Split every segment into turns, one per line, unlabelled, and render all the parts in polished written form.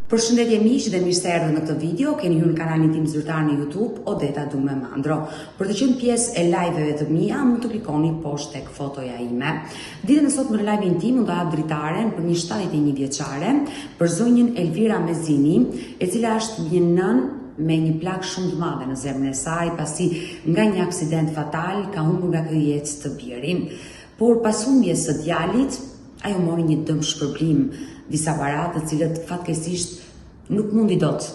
Përshëndetje miq dhe mirë se erdhët në këtë video. Keni hyrë në kanalin tim zyrtar në YouTube, Odeta Dume Mandro. Për të qenë pjesë e live-eve të mia, mund të klikoni poshtë tek fotoja ime. Ditën e sotme në live-in tim mund të hap dritaren për një 71 vjeçare, për zonjën Elvira Mezini, e cila është një nën me një plak shumë të madhe në zemrën e saj, pasi nga një aksident fatal ka humbur nga ky jetë të birin. Por pas humbjes së djalit, ajo mori një dëm shpërblim, disa para të cilët fatkeqësisht nuk mundi dot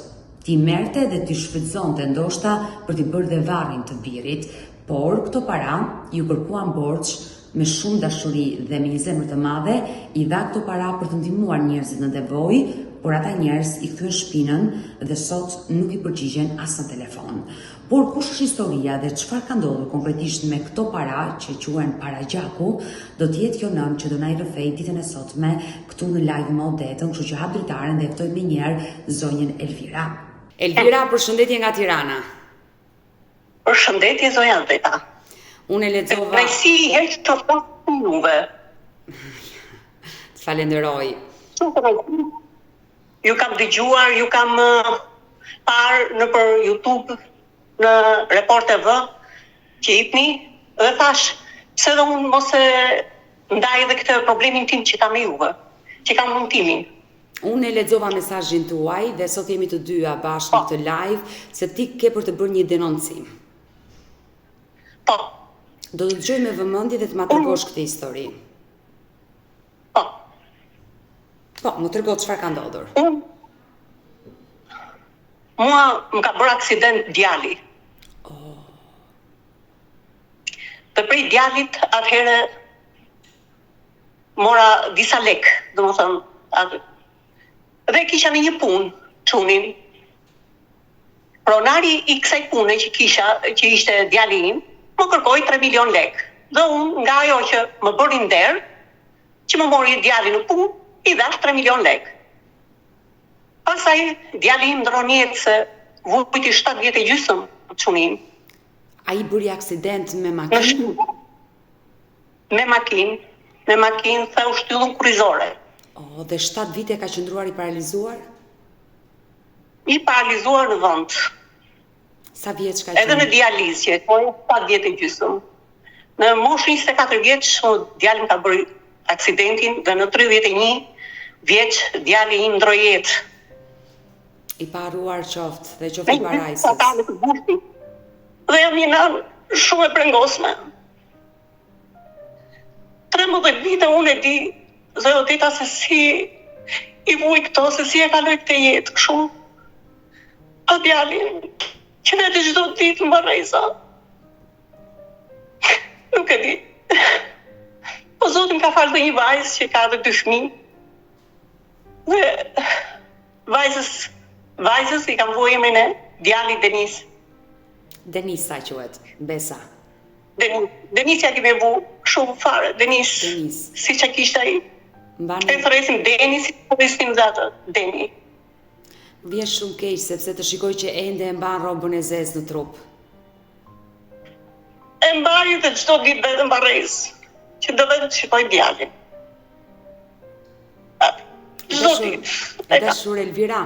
t'i merrte dhe t'i shfrytëzonte ndoshta për t'i bërë dhe varrin të birit, por këto para ju kërkuan borxh me shumë dashuri dhe me një zemër të madhe, i dha këto para për të ndihmuar njerëzit në nevojë, por ata njerëz i kthyen shpinën dhe sot nuk i përgjigjen as në telefon. Por kush është historia dhe çfarë ka ndodhur konkretisht me këto para që quhen para gjaku, do të jetë kjo nën që do na i rrëfej ditën e sotme këtu në live me Odetën, kështu që hap dritaren dhe ftoj më njëherë zonjën Elvira. Elvira, përshëndetje nga Tirana.
Përshëndetje zonja Odeta.
Unë e lexova.
Kënaqësi herë të flas juve.
Të falenderoj.
Ju kam dëgjuar, ju kam parë në për YouTube, në Report TV që jepni, dhe thash, pse dhe unë mos e ndaj edhe këtë problemin tim që kam me juve, që kam mundtimin.
Unë e lexova mesazhin tuaj dhe sot jemi të dyja bashkë në këtë live, se ti ke për të bërë një denoncim.
Po.
Do të dëgjoj me vëmendje dhe të ma tregosh këtë histori.
Po.
Po, më trego çfarë ka ndodhur.
Mua më ka bërë aksident djali. Dhe prej djalit atëherë mora disa lek, domethënë, dhe kisha në një punë, çunin. Pronari i kësaj pune që kisha, që ishte djali im, më kërkoi 3 milion lek. Dhe unë nga ajo që më bëri nder, që më mori djali në punë, i dhash 3 milion lek. Pastaj djali im ndron jetë se vujti 7 vjet e gjysmë çunin.
Ai bëri aksident me makinë?
Me makinë, tha u shtyllën kurrizore.
Dhe 7 vite ka qëndruar i paralizuar?
I paralizuar në vend.
Sa vjeç ka qenë?
Edhe në dializë, që po 7 vjet e gjysmë. Në moshën 24 vjeç, djali më ka bërë aksidentin dhe në 31 vjeç djali im ndroi jetë.
I paruar qoftë dhe qoftë i parajsës.
Dhe jam një nën shumë e brengosme. 13 vite unë e di, dhe Odeta, se si i vuj këto, se si e kaloj këtë jetë kështu. A djalin, që vetë çdo ditë më rreza. Nuk e di. Po Zoti më ka falë dhe një vajzë që ka dhe 2 fëmijë. Dhe vajzës i kam vuaj emrin e djalit Denis.
Denis sa quhet, Besa.
Denis ja kemi vu shumë fare, Denis. Si që kishte ai. E thresim Deni, si të thresim zatë, Deni.
Vjesh shumë keq sepse të shikoj që ende e mban robën e zezë në trup.
E mbaj dhe çdo ditë vetëm barrez, që do vetë të shikoj djalin. Çdo ditë.
E dashur Elvira,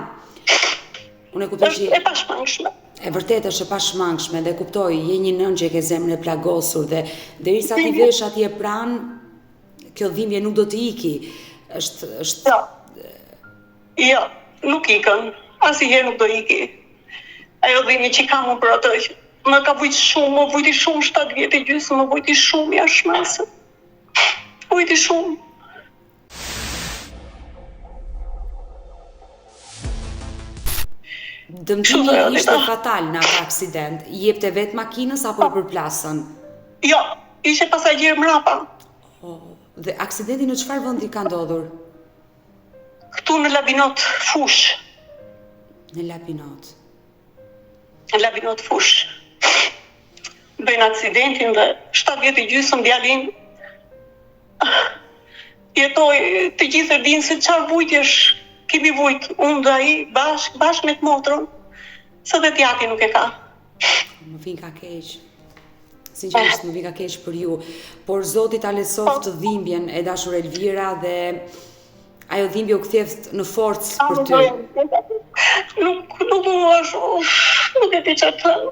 unë e kuptoj që
e pashmangshme.
E vërtet është e pashmangshme dhe kuptoj, je një nën që ke zemrën e plagosur dhe derisa ti vesh atje pranë, kjo dhimbje nuk do të iki. Është
Jo, nuk ikën. Asnjëherë nuk do iki. Ajo dhimbje që kam unë për atë, më ka vujt shumë, më vujti shumë 7 vjet e gjysmë, më vujti shumë jashtëmase. Vujti shumë.
Dëmtimi ishte fatal në atë aksident. I jepte vetë makinës apo e përplasën?
Jo, ishte pasagjer mrapa.
Dhe aksidenti në çfarë vendi ka ndodhur?
Këtu në Labinot Fush.
Në Labinot.
Në Labinot Fush. Bëjnë aksidentin dhe 7 vjet e gjysmë djalin jetoj, të gjithë e dinë se çfarë vujtjesh kemi vujt, unë dhe ai bashkë me të motrën, se dhe tjati nuk e ka.
Më vin ka keq. Sinqerisht më vin ka keq për ju. Por Zoti ta lesoft të dhimbjen e dashur Elvira dhe Ajo dhimbje u kthjeft në forcë për ty.
Nuk e di çfarë të them.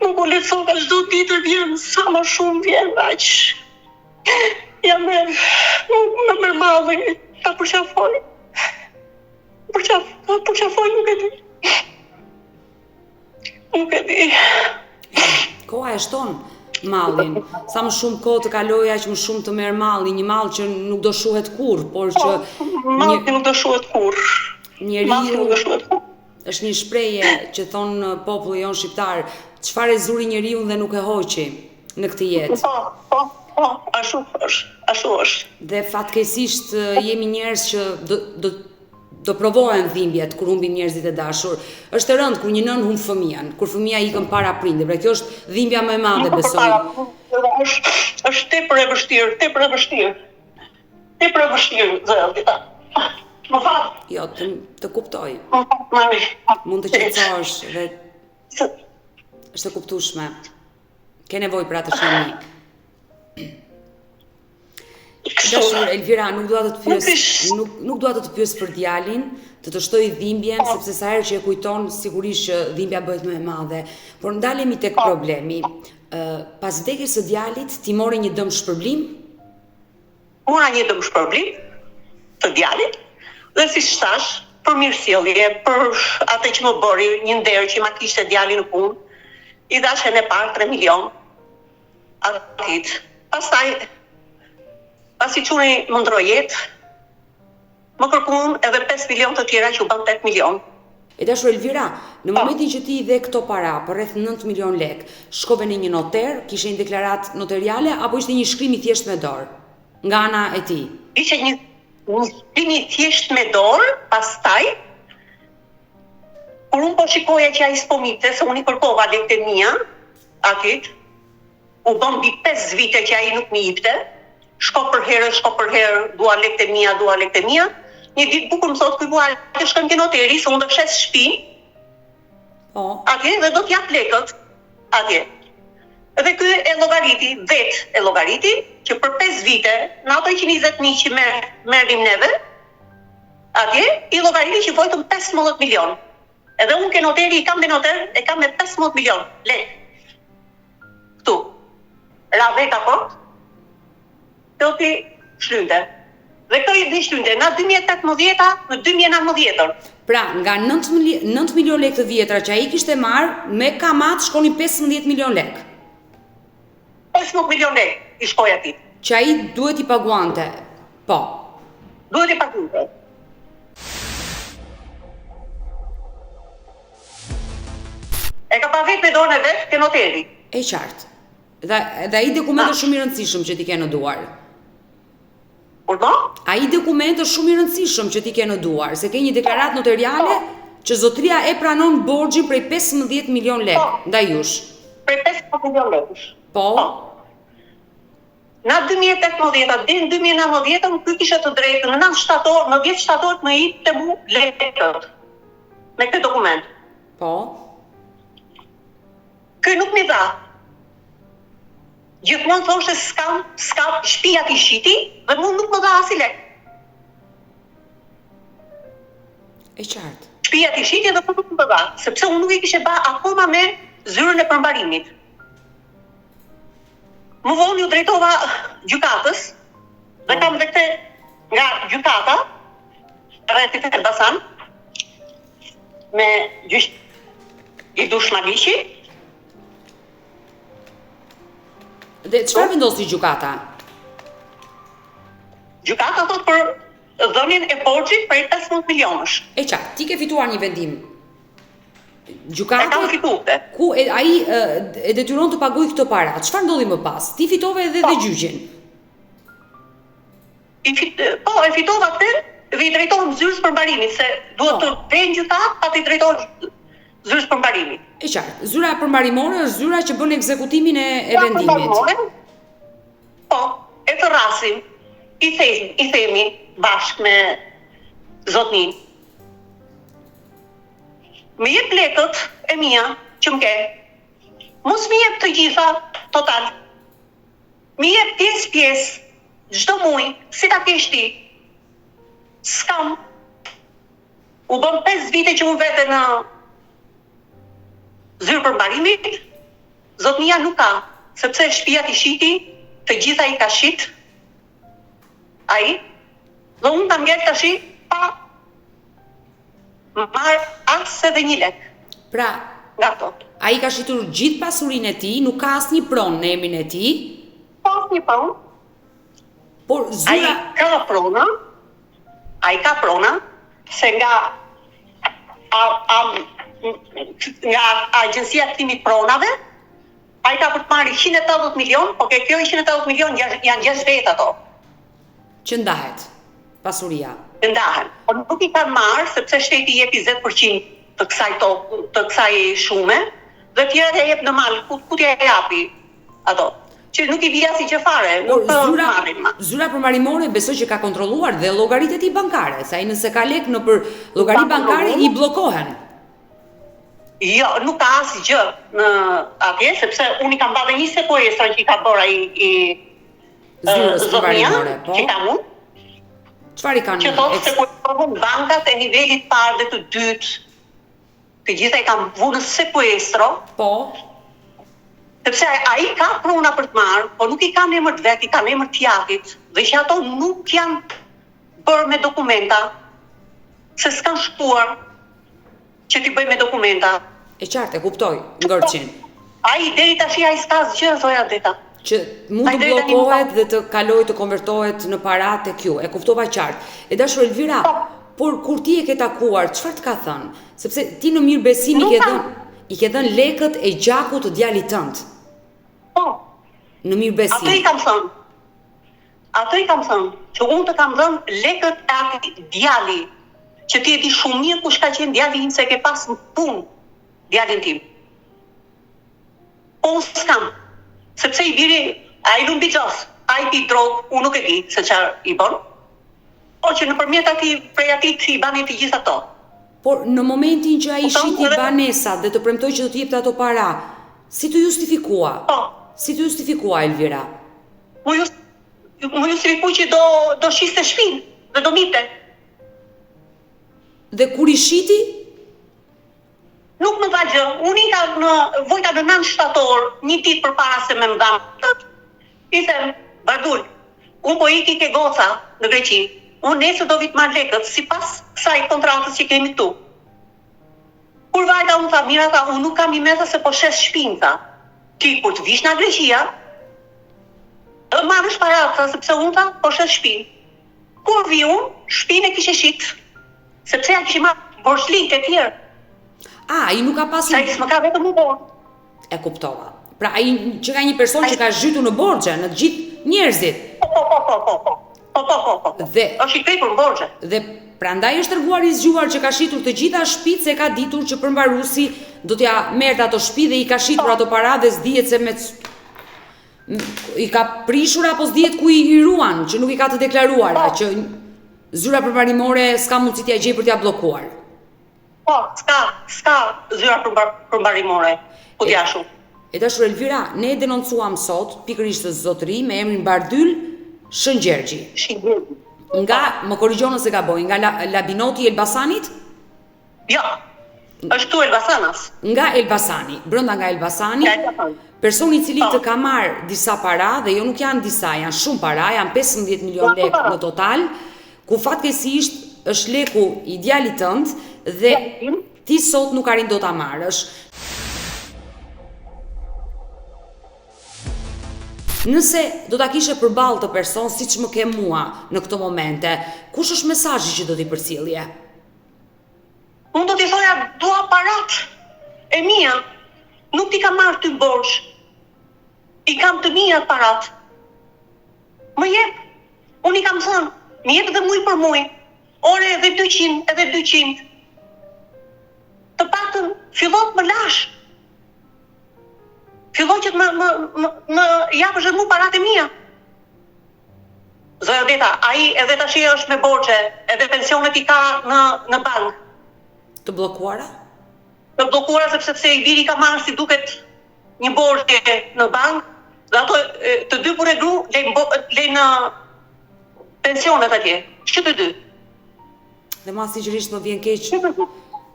Nuk u lexova çdo ditë vjen sa më shumë vjen aq. Jam më madhe ta përqafoj. Përqafoj nuk e di. Nuk e di.
Koha e shton mallin. Sa më shumë kohë të kaloj, aq më shumë të merr malli, një mall që nuk do shuhet kurrë, por që
malli nuk do shuhet kurrë.
Njeriu është një shprehje që thon populli jon shqiptar, çfarë e zuri njeriu dhe nuk e hoqi në këtë jetë.
Po, ashtu është.
Dhe fatkeqësisht jemi njerëz që do provohen dhimbjet kur humbin njerëzit e dashur. Është e rëndë kur një nën humb fëmijën, kur fëmia ikën para prindëve. Pra kjo është dhimbja më e madhe, besoj.
Është tepër e vështirë, zëllita. Më fal.
Jo, të kuptoj.
Mami.
Mund të qetësohesh dhe është e kuptueshme. Ke nevojë për atë shenjë. Dashur Elvira, nuk dua të të pyes për djalin, të shtoj dhimbjen, sepse sa herë që e kujton, sigurisht që dhimbja bëhet më e madhe. Por ndalemi tek problemi. Pas vdekjes së djalit, ti mori një dëm shpërblim?
Mora një dëm shpërblim të djalit, dhe si thash, për mirësjellje, për atë që më bëri, një nder që ma kishte djali në punë, i dashën e parë 3 milion atit. Pasi çuni më ndroi jetë, më kërkuan edhe 5 milion të tjera që u bën 8 milion.
E dashur Elvira, në momentin që ti i dhe këto para, për rreth 9 milion lek, shkove në një noter, kishe një deklarat notariale, apo ishte një shkrim i thjesht me dorë, nga ana e ti?
Ishte një shkrim i thjesht me dorë, pastaj, kur unë po shikoja që ai s'pomite, se unë i kërkova lekët e mia, atit, u bën mbi 5 vite që ai nuk më jepte, shko për herë, dua lekët e mia, një ditë bukur më thotë, "Kuj të shkojmë ke noteri, se unë do fshes shtëpi." Atje dhe do t'jap lekët atje. Dhe ky e llogariti që për 5 vite, në ato 120.000 që merrim neve, atje i llogariti që vojtëm 15 milion. Edhe unë ke noteri e kam me 15 milion lekë. Këtu. Ra veta po? Këti shlynte. Dhe këto i di shlynte nga 2018 në 2019.
Pra, nga 9 milion lekë të vjetra që ai kishte marrë, me kamat shkoni 15 milion lekë.
15 milion lekë i shkoi atij.
Që ai duhet i paguante. Po.
Duhet i paguante. E ka pa vetë me dorën e vet ke noteri.
E qartë. Dhe ai dokument është shumë i rëndësishëm që ti ke në duar. Ai dokument është shumë i rëndësishëm që ti ke në duar, se ke një deklaratë notariale që zotëria e pranon borxhin prej 15 milion lekë ndaj jush.
Prej 15 milion lekësh.
Po.
Në 2018 deri në 2019 ky kishte të drejtën në 10 shtator më jepte mu lekët. Me këtë dokument.
Po.
Ky nuk mi dha. Gjithmonë thoshte s'ka shtëpia ti shiti dhe mund nuk më dha as i lek.
E qartë.
Shtëpia ti shiti dhe nuk më dha, sepse unë nuk i kishe ba akoma me zyrën e përmbarimit. Më vonë ju drejtova gjykatës dhe kam dhe këte nga gjykata rrethit e Elbasan me gjyq i dush Maliqi.
Dhe çfarë vendosi gjykata?
Gjykata thot për dhënien e borxhit për 15 milionësh.
E qartë, ti ke fituar një vendim. Gjykata
e kam fituar.
Ku ai e detyron të pagojë këto para. Çfarë ndodhi më pas? Ti fitove edhe gjyqin.
Po, e fitova atë dhe i drejtohem zyrës përmbarimit, se duhet të vjen gjykat pa të drejtohesh zyrës përmbarimit.
E qartë, zyra përmbarimore është zyra që bën ekzekutimin e vendimit.
Po, e të rrasim, i themi bashkë me zotnin. Më jep lekët e mia që më ke. Mos më jep të gjitha total. Më jep pjesë, çdo muaj, si ta kesh ti. S'kam. U bën 5 vite që unë vete në zyrë përmbarimit, zotnia nuk ka, sepse shtëpia i shiti, të gjitha i ka shit, ai, dhe unë ta ngel tash pa marr as edhe 1 lek.
Pra,
nga to.
Ai ka shitur gjithë pasurinë e tij, nuk ka asnjë pronë në emrin e tij.
Pa asnjë pronë.
Por zura
ai ka prona se nga agjencia e kthimit pronave, ai ka për të marrë 180 milion, po kjo 180 milion janë 6 vet ato.
Që ndahet pasuria.
Ndahen. Po nuk i kanë marrë sepse shteti i jepi 10% të kësaj shume, dhe tjera e jep në mal, ku t'ja japi ato. Që nuk i vija si që fare, nuk marrin ma.
Zyra përmarimore besoj që ka kontrolluar dhe llogaritë e tij bankare, sa ai nëse ka lek në për llogari bankare i bllokohen.
Jo, nuk ka asgjë në atje, sepse unë i kam bërë një sekuestër që i ka bërë i
zyrës përmarimore, po.
Që kam unë.
Çfarë i kanë?
Që thotë sekuestruan bankat e nivelit parë dhe të dytë. Të gjitha i kanë vënë në sekuestro.
Po.
Sepse ai ka pruna për të marrë, po nuk i kanë emër të vet, i kanë emër të jatit, dhe që ato nuk janë bërë me dokumenta, se s'kan shkuar që t'i bëj me dokumenta.
E qartë, e kuptoj, ngërçin.
Ai deri tash ai s'ka asgjë, zoja Deta.
Që mund të bllokohet dhe të kalojë të konvertohet në para tek ju. E kuptova qartë. E dashur Elvira, por kur ti e ke takuar, çfarë të ka thënë? Sepse ti në mirëbesim i ke dhënë lekët e gjakut të djalit tënd.
Po.
Në mirëbesim.
Atë i kam thënë që unë të kam dhënë lekët e atij djali, që ti e di shumë mirë kush ka qenë djali im, se ke pas në punë djalin tim. Po unë s'kam, sepse i biri, ai lumbi gjos, ai pi drogë, unë nuk e di se çfarë i bën. Por që nëpërmjet prej atij i bani të gjitha ato.
Por në momentin që ai shiti banesat dhe të premtoi që do të jepte ato para, si të justifikua?
Po.
Si të justifikua Elvira?
Më justifikoj që do shiste shtëpinë dhe do mite.
Dhe kur i shiti?
Nuk më tha gjë. Unë vojta në 9 shtator, një ditë përpara se më ndanë. I them, Bardul, unë po iki ke goca në Greqi. Unë nesër do vit marr lekët sipas kësaj kontratës që kemi këtu. Kur vajta unë tha, mira tha, unë nuk kam i mesa se po shes shtëpinë tha. Ti kur të vish nga Greqia, do marrësh paratë, sepse unë tha, po shes shtëpinë. Kur vi unë, shtëpinë e kishe shit. Sepse ja kishim marrë borxhlik e tjerë.
I nuk ka pasur.
Sa i s'më ka vetëm u borë.
E kuptova. Pra ai që ka një person që ka zhytur në borxhe, në të gjithë njerëzit.
Po.
Dhe
është i kripur në borxhe.
Dhe prandaj është treguar i zgjuar që ka shitur të gjitha shtëpitë, se ka ditur që përmbaruesi do t'ja merrte ato shtëpi dhe i ka shitur ato para dhe s'dihet se i ka prishur apo s'dihet ku i ruan, që nuk i ka të deklaruara, që zyra përmbarimore s'ka mundësi t'ia gjej për t'ia bllokuar.
Po, s'ka zyra përmbarimore, ku t'ja shu.
E dashur Elvira, ne denoncuam sot pikërisht zotëri me emrin Bardul Shëngjergji. Nga, më korrigjon nëse gaboj, nga Labinoti Elbasanit?
Jo, është tu Elbasanas.
Nga Elbasani, brenda nga Elbasani, personi i cili të ka marrë disa para, dhe jo nuk janë disa, janë shumë para, janë 15 milion lekë në total, ku fatkeqësisht është leku i djalit tënd dhe ti sot nuk arrin dot ta marrësh. Nëse do ta kishe përballë të person siç më ke mua në këto momente, kush është mesazhi që do t'i përcjellje?
Unë do t'i thoja, dua parat e mia. Nuk t'i kam marrë ty borxh. I kam të mia parat. Më jep. Unë i kam thënë, më jep edhe muj për muj. Ore edhe 200, edhe 200. Të paktën fillon të më lash. Fillon që më japësh edhe mu parat e mia. Zoja Deta, ai edhe tash është me borxhe, edhe pensionet i ka në bankë.
Të bllokuara?
Të bllokuara sepse i biri ka marrë si duket një borxhe në bankë, dhe ato të dy burë gru lejnë pensionet atje. Që të dy.
Dhe ma sinqerisht më vjen keq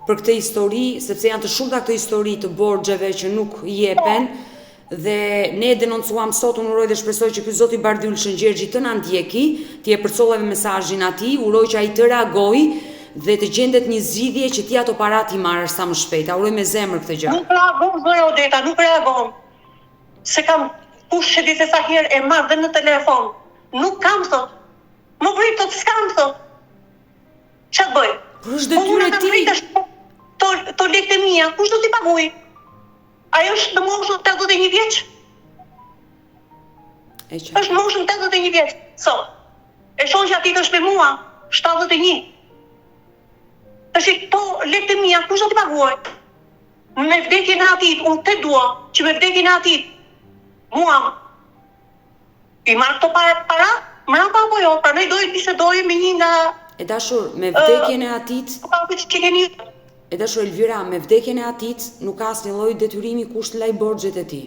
për këtë histori, sepse janë të shumta këto histori të borxheve që nuk jepen, dhe ne denoncuam sot, unë uroj dhe shpresoj që ky zoti Bardyl Shëngjergji të na ndjeki, ti e përcolleve mesazhin atij, uroj që ai të reagojë dhe të gjendet një zgjidhje që ti ato para ti marrësh sa më shpejt. Uroj me zemër këtë gjë.
Nuk reagon zoja Odeta, nuk reagon. Se kam kush që di se sa herë e marr dhe në telefon. Nuk kam thot. Më vrit të s'kam thot. Ç'a bëj?
Por është detyrë e tij.
To lekët e mia, kush do t'i paguaj? Ajo është në moshën 81 vjeç. Është në moshën 81 vjeç. Sot. E shoqja aty është me mua, 71. Tash to lekët e mia, kush do t'i paguaj? Me vdekjen e atit, unë te dua që me vdekjen e atit, mua i marr këto para, mrapa apo jo, pra ne dojë bisedojë me një nga...
E dashur, me vdekjen e atit... E dashur Elvira, me vdekjen e atit, nuk ka asnjë lloj detyrimi kush të laj borxhet e tij.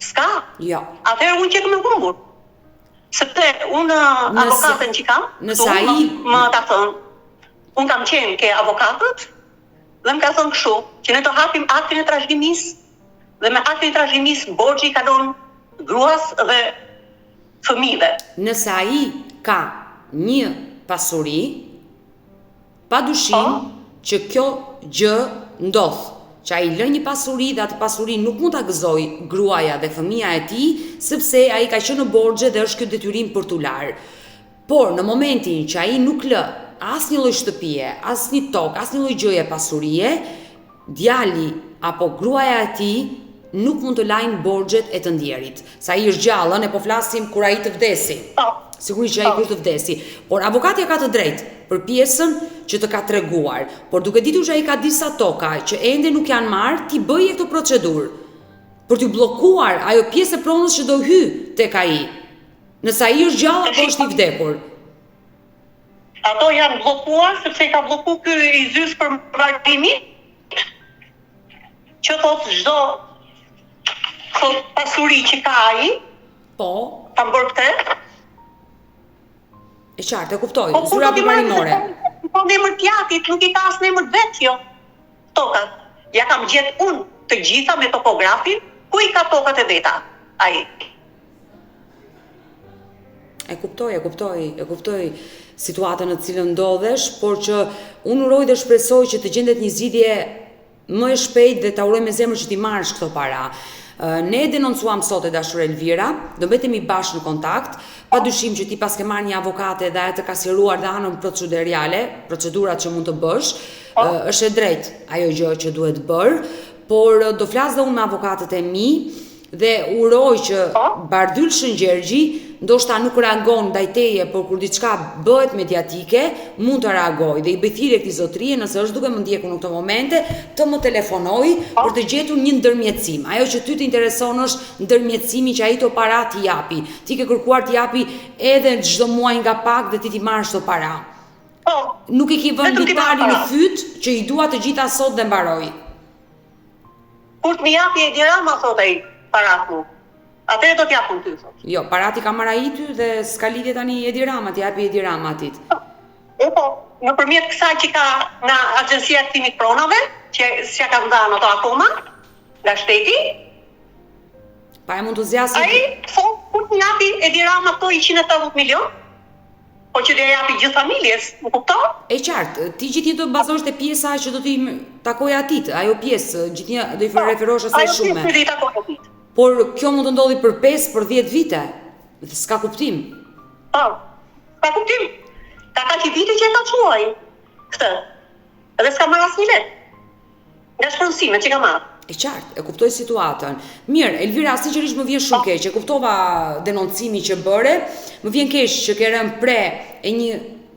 S'ka?
Jo.
Atëherë unë që me humbur. Sepse unë avokatën që kam, më ka thënë, unë kam qenë ke avokatët, dhe më ka thënë kështu, që ne të hapim aktin e trashëgimisë, dhe me aktin e trashëgimisë borxhi i kalon gruas dhe fëmijëve.
Nëse ai ka një pasuri, padyshim që kjo gjë ndodh, që ai lë një pasuri dhe atë pasuri nuk mund ta gëzoj gruaja dhe fëmia e tij, sepse ai ka qenë në borxhe dhe është ky detyrim për t'u larë. Por në momentin që ai nuk lë asnjë lloj shtëpie, asnjë tokë, asnjë lloj gjëje pasurie, djali apo gruaja e tij nuk mund të lajnë borxhet e të ndjerit. Sa ai është gjallë, ne po flasim kur ai të vdesi. Sigurisht që ai kur të vdesi, por avokatja ka të drejtë për pjesën që të ka treguar, por duke ditur që ai ka disa toka që ende nuk janë marrë, ti bëje këtë procedurë për t'u bllokuar ajo pjesë e pronës që do hy tek ai. Nëse ai është gjallë apo është i vdekur.
Ato janë bllokuar sepse ka bllokuar ky i zysh për varrimin. Që thotë çdo pasuri që ka ai,
po,
ta bërë këtë.
E qartë, e kuptoj, zyra bukarinore.
Po në emër t'jatit, nuk i ka as në emër vetë jo. Tokat. Ja kam gjetë unë të gjitha me topografin, ku i ka tokat e veta, ai.
E kuptoj situatën në cilën ndodhesh, por që unë uroj dhe shpresoj që të gjendet një zgjidhje më e shpejt dhe ta uroj me zemër që ti marrësh këto para. Ne denoncuam sot e dashur Elvira, do mbetemi bashkë në kontakt, padyshim që ti pas ke marrë një avokate dhe ajo të ka sqaruar dhe anën procedurale, procedurat që mund të bësh, është e drejtë ajo gjë që duhet bërë, por do flas dhe unë me avokatët e mi dhe uroj që Bardyl Shëngjergji ndoshta nuk reagon ndaj teje, por kur diçka bëhet mediatike, mund të reagojë dhe i bëj thirrje këtij zotërie nëse është duke më ndjekur në këto momente, të më telefonoj për të gjetur një ndërmjetësim. Ajo që ty të intereson është ndërmjetësimi që ai to para t'i japi. Ti ke kërkuar t'i japi edhe çdo muaj nga pak dhe ti marrësh to para. Nuk i ke vënë ditari në fyt që i dua të gjitha sot dhe mbaroj.
Kur të më japi Edi Rama thot ai paraku. Atëherë do t'japun ty, thot.
Jo, parati ka marrë ai ty dhe s'ka lidhje tani Edi Rama, t'i japi Edi Rama atit.
Po, nëpërmjet kësaj që ka nga Agjencia e Kthimit Pronave, që s'ja ka dhënë ato akoma, nga shteti.
Pa e mund të zjasë.
Ai thot kur të japi Edi Rama këto 180 milion, po që do japi gjithë familjes, më kupton?
E qartë, ti gjithnjë do të bazohesh te pjesa që do t'i takoj atit, ajo pjesë, gjithnjë do i referosh asaj shumë.
Ajo pjesë do i takoj atit.
Por kjo mund të ndodhi për 5, për 10 vite. Dhe s'ka kuptim.
Po, s'ka kuptim. Ka kaq vite që e ka quaj këtë. Edhe s'ka marrë asnjë lek. Nga shpronësimet që ka marrë.
E qartë, e kuptoj situatën. Mirë, Elvira, sinqerisht më vjen shumë keq. E kuptova denoncimi që bëre. Më vjen keq që ke rënë pre e një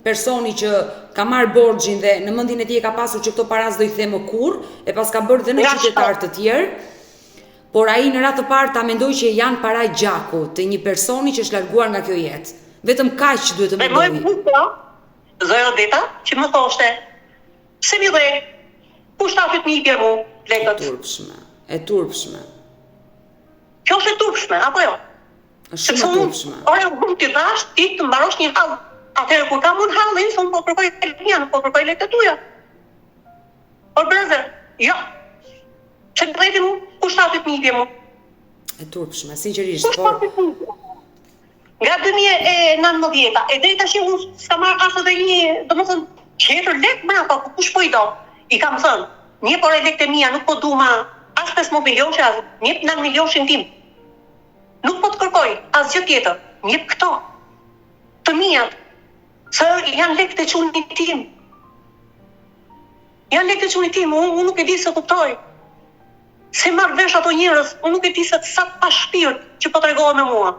personi që ka marrë borxhin dhe në mendjen e tij e ka pasur që këto para s'do i the më kurrë, e pas ka bërë dhe në qytetar të tjerë. Por ai në radhë të parë ta mendoj që janë para gjaku të një personi që është larguar nga kjo jetë. Vetëm kaq duhet të mendoj.
Dhe më Zoja Odeta, që më thoshte, pse mi dhe, kush ta fyt një i mu, lekët?
E turpshme.
Kjo është e turpshme, apo jo?
Është shumë e turpshme.
Ore, unë t'i dhash, ti të mbarosh një hallë atëherë kur kam unë hallin, thonë po kërkoj Elmian, po kërkoj lekët e tuja. Por brother, jo. Që të drejti mu, kushtatit një mu.
E turpshme, sinqerisht, por...
Nga 2019, e drejta që unë s'ka marrë asë dhe një, do më thënë, qëtër lek mrapa, po kush po i do? I kam thënë, një por e lekët e mija nuk po du ma as 15 milion që as, njep 9 milion tim. Nuk po të kërkoj, as gjë tjetër, njep këto. Të mijat, se janë lekët e qunit tim. Janë lekët e qunit tim, unë nuk e di se kuptoj. Se marrë vesh ato njërës, unë nuk e di se sa pa shpirt që po të regohet me mua.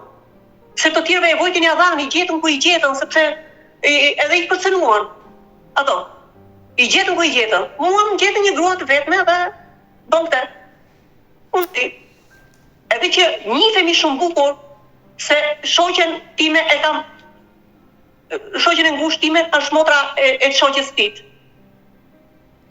Se të tjerëve e vojtin ja dhanë, i gjetën ku i gjetën, sepse edhe i përcenuan. Ato, i gjetën ku i gjetën. Mua më gjetën një grua të vetme dhe bëngte. Unë ti. Edhe që njifemi shumë bukur, se shoqen time e kam, shoqen e ngushtë time është motra e shoqes tit.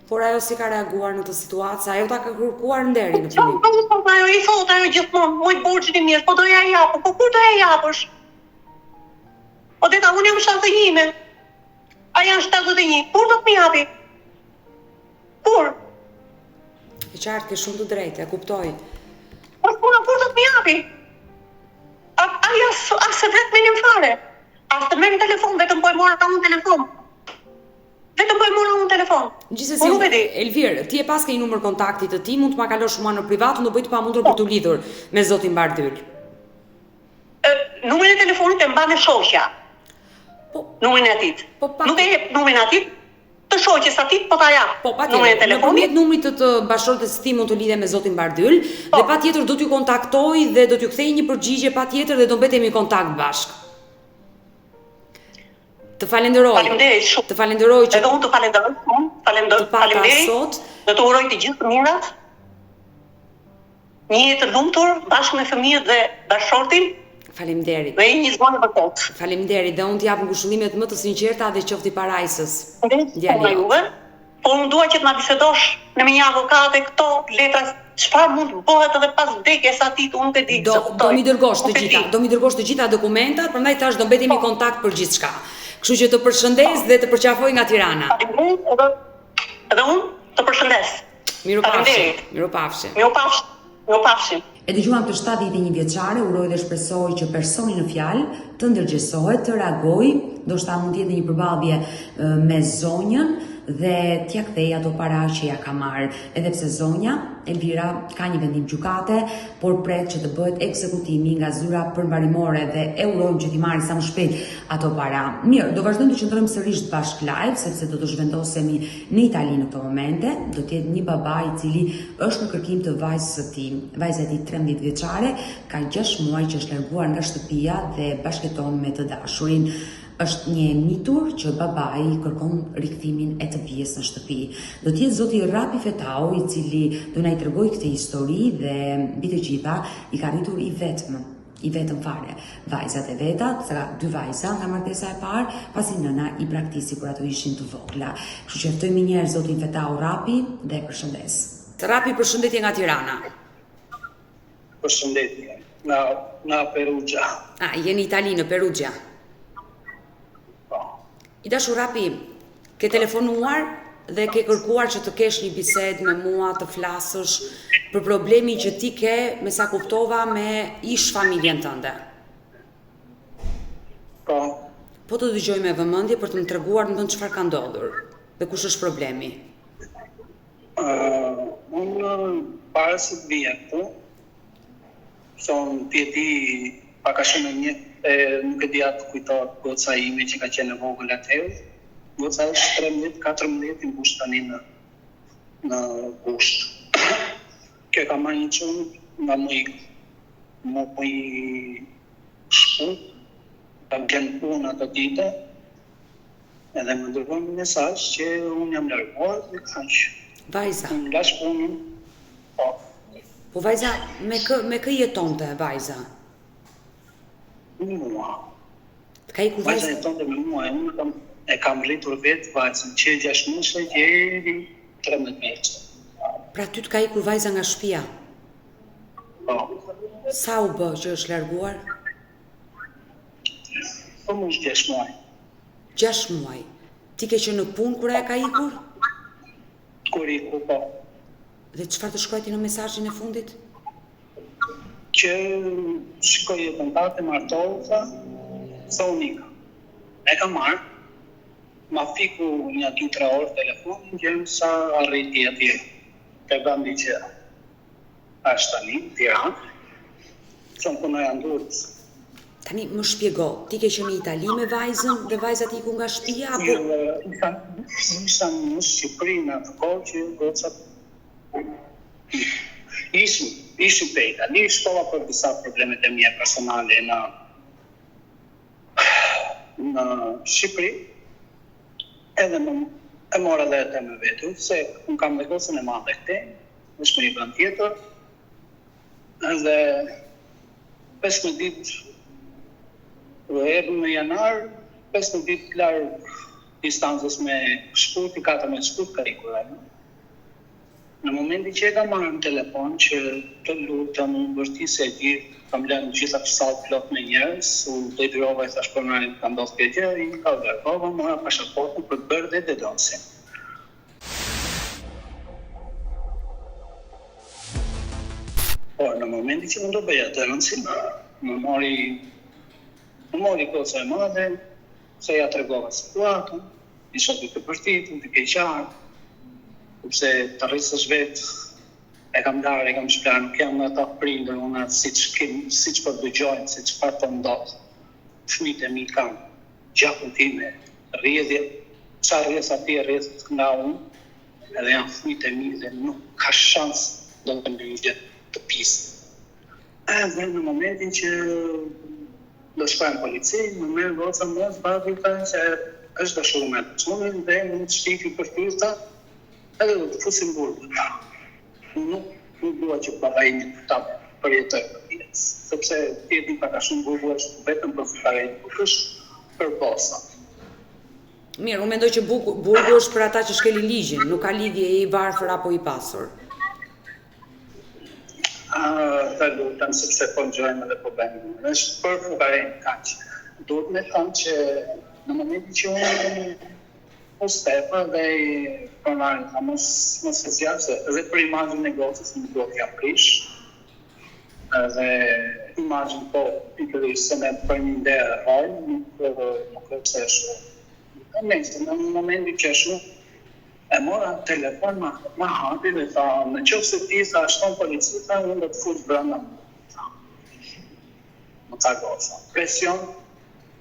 Por ajo si ka reaguar në të situatë, ajo ta ka kërkuar nderin në fillim.
Ajo i thot, ajo gjithmonë, moj borxhin i mirë, po doja e japë, po kur do e japësh? O deta, unë jam 71, a janë 71, kur do të më japi? Kur?
E qartë, ke shumë të drejtë, e kuptoj.
Kur do të më japi? Ajo asë vetë me një fare, asë të merë në telefon, vetëm po e mora unë telefon. Vetëm po e mora unë telefon.
Gjithsesi, Elvir, ti e pas ke një numër kontaktit të ti, mund të ma kalosh mua në privat, unë do bëj të pamundur për të lidhur me zotin Bardyl.
Numrin e telefonit e mban e shoqja. Numrin e atit. Nuk e jep numrin e atit, të shoqes atit, po ta jap.
Po patjetër, nëpërmjet numrit të bashkëshortes ti mund të lidhe me zotin Bardyl, dhe patjetër do t'ju kontaktoj dhe do t'ju kthej një përgjigje patjetër dhe do mbetemi në kontakt bashkë. Të falenderoj. Të falenderoj që...
Edhe unë të falenderoj shumë. Falenderoj. Dhe të uroj të gjithë të mirat. Një jetë lumtur bashkë me fëmijët dhe bashkëshortin.
Faleminderit.
Dhe një zvonë vërtet.
Faleminderit dhe unë t'jap ngushëllimet më të sinqerta dhe qofti parajsës.
Juve. Po unë dua që të ma bisedosh në me një avokate këto letra. Çfarë mund të bëhet edhe pas vdekjes atit, unë nuk e di.
Do mi dërgosh të gjitha dokumentat, prandaj tash do mbetemi në kontakt për gjithçka. Kështu që të përshëndes dhe të përqafoj nga Tirana.
Edhe unë të përshëndes. Miropafshim.
E dëgjuam të 71 vjeçare, uroj dhe shpresoj që personi në fjalë të ndërgjegjësohet, të reagojë, ndoshta mund të jetë një përballje me zonjën dhe t'ja kthej ato para që ja ka marrë. Edhe pse zonja Elvira ka një vendim gjykate, por pret që të bëhet ekzekutimi nga zyra përmbarimore dhe e urojmë që t'i marrë sa më shpejt ato para. Mirë, do vazhdojmë të qëndrojmë sërish bashkë live, sepse do të zhvendosemi në Itali në këto momente. Do të jetë një baba i cili është në kërkim të vajzës së tij. Vajza e tij 13 vjeçare, ka 6 muaj që është larguar nga shtëpia dhe bashkëton me të dashurin. Është një mitur që babai kërkon rikthimin e të vjes në shtëpi. Do të jetë zoti Rapi Fetau i cili do na i tregojë këtë histori dhe mbi të gjitha i ka rritur i vetëm fare. Vajzat e veta, ka 2 vajza nga martesa e parë, pasi nëna i praktisi kur ato ishin të vogla. Kështu që ftoj një herë zotin Fetau Rapi dhe përshëndes. Rapi, përshëndetje nga Tirana.
Përshëndetje nga Perugia.
Jeni Itali në Perugia. I dashur Rapi, ke telefonuar dhe ke kërkuar që të kesh një bisedë me mua, të flasësh për problemin që ti ke, me sa kuptova, me ish familjen tënde. Po të dëgjoj me vëmendje për të më treguar në çfarë ka ndodhur dhe kush është problemi.
Unë para se të vija këtu, son ti e di pak a shumë një, nuk e di atë kujtohet goca ime që ka qenë në vogël atëherë. Goca është 13-14 i mbush tani në busht. Kjo ka marrë një çun nga më i shkurt, ka blen punë ato dite, edhe më dërgon një mesazh që unë jam larguar dhe kaq.
Vajza.
Unë lash punën.
Po vajza, me kë jetonte vajza?
Mua.
Ka ikur vajza?
Vajza jetonte me mua, unë e kam rritur vetë vajzën, që 6 muajse deri 13 vjeç.
Pra ty të ka ikur vajza nga shtëpia?
Po.
Sa u bë që është larguar?
Po më 6 muaj.
6 muaj. Ti ke qenë në punë kur ajo ka ikur?
Kur iku, po.
Dhe çfarë të shkruajti në mesazhin e fundit?
Që shikoj e kontakte, martova, sa unika. E ka marrë, ma fiku një 2-3 orë telefonin, gjemë sa arriti atje. Te vendi që është tani, Tiranë, që më punoj andurës.
Tani më shpjego, ti ke qenë në Itali me vajzën dhe vajzat iku nga shtëpia apo
Isha në Shqipëri në atë kohë që gocat ishim te Itali, shkova për disa problemet e mia personale në Shqipëri, edhe e mora dhe e me vetu, se unë kam negocën e madhe këte, është një vend tjetër, edhe 15 ditë erdhëm në janar, 15 ditë larg distancës me shkurti, 14 shkurt ka ikur ajo. Në momentin që e kam marrë në telefon që të lutem vërti se gjithë, kam lënë gjitha salë plot me njerëz, u detyrova e thash pronari ka ndodhur kjo gjë, i ka garkova, mora pasaportën për të bërë dhe dedonsin. Por në momentin që më do bëja dedonsin, më mori kosa e madhe, se ja tregova situatën, isha duke përtitur, duke i qarë, sepse të rrisësh vetë, e kam darë, e kam shplarë, nuk jam në ata prindër, unë atë si që për dëgjojnë, si që farë të ndodhë. Fëmijët e mi kam gjakun time, rrjedhje, qa rrjedhës ati e rrjedhët nga unë, edhe janë fëmijët e mi dhe nuk ka shansë do të mbyllje të pisë. Edhe në momentin që do shkojmë polici, më merë goca mos, bati thënë se është dashur me të çonin dhe më të shtifi për fyrta, edhe do të fusim burgut. Nuk dua që pagai një ta përjetoj për tjetës, sepse tjeti pa ka shumë burgu është vetëm për futarin, nuk është për posa.
Mirë, unë mendoj që burgu është për ata që shkelin ligjin, nuk ka lidhje i varfër apo i pasur.
Të lutem, sepse po ngjojmë edhe po bëjmë. Është për futarin kaq. Duhet me thënë që në momentin që unë stefa dhe pronarin tha mos e zjarë, se edhe për imazhin e gocës nuk do t'ja prish. Dhe imazhin po pikërisht se ne për një derë hajnë, nuk e pse shumë. Në momentin që shumë, e mora telefon ma hapi dhe tha, në qoftë se ti sa shton polici, tha, unë do të fush brenda më tha goca. Presion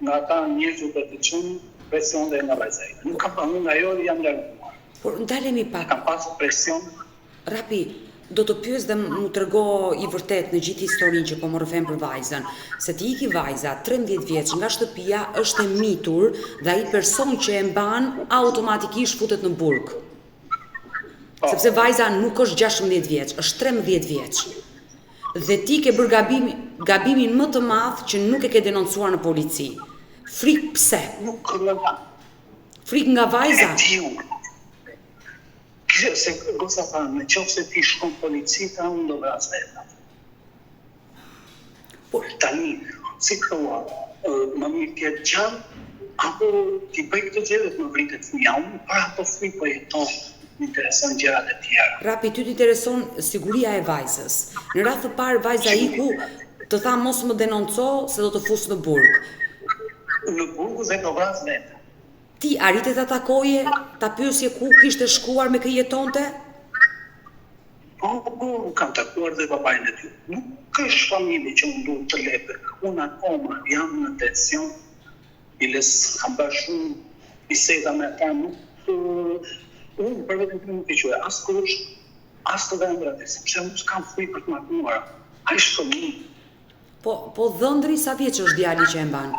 nga ta njerëzit të të qënë, presion dhe nga vajzajtë. Nuk kam pa unë nga jo, jam lërguar.
Por ndalemi pak.
Kam pas presion.
Rapi, do të pyes dhe mu tërgo i vërtet në gjithë historinë që po më rëfem për vajzën, se ti iki vajza 13 vjeç nga shtëpia është e mitur dhe ai person që e mban automatikisht futet në burg. Sepse vajza nuk është 16 vjeç, është 13 vjeç. Dhe ti ke bërë gabimin më të madh që nuk e ke denoncuar në polici. Frikë pse?
Nuk nga.
Frikë nga vajza?
E tiu. Se goca tha, në qoftë se ti shkon polici, ta unë do vras veta. Por tani, si thua, më mirë tjetë gjallë, apo ti bëj këtë gjë dhe të më vritet fëmija, unë para ato fëmijë po jeton, më intereson gjërat e tjera.
Rapi, ty t'intereson siguria e vajzës. Në radhë të parë vajza iku të tha mos më denonco se do të fus në burg.
Në burgu dhe do vras veta.
Ti arrite ta takoje, ta pyesje ku kishte shkuar me kë jetonte?
Po, kam takuar dhe babajnë e ty. Nuk është familje që unë duhet të lepe. Unë akoma jam në tension, iles kam bërë shumë biseda me ta, unë për vetëm të nuk të qëve, asë kush, asë të vendrat, sepse unë s'kam fuj për të martuara. A ishtë fëmi.
Po dhëndri sa vjeç është djali që e mban?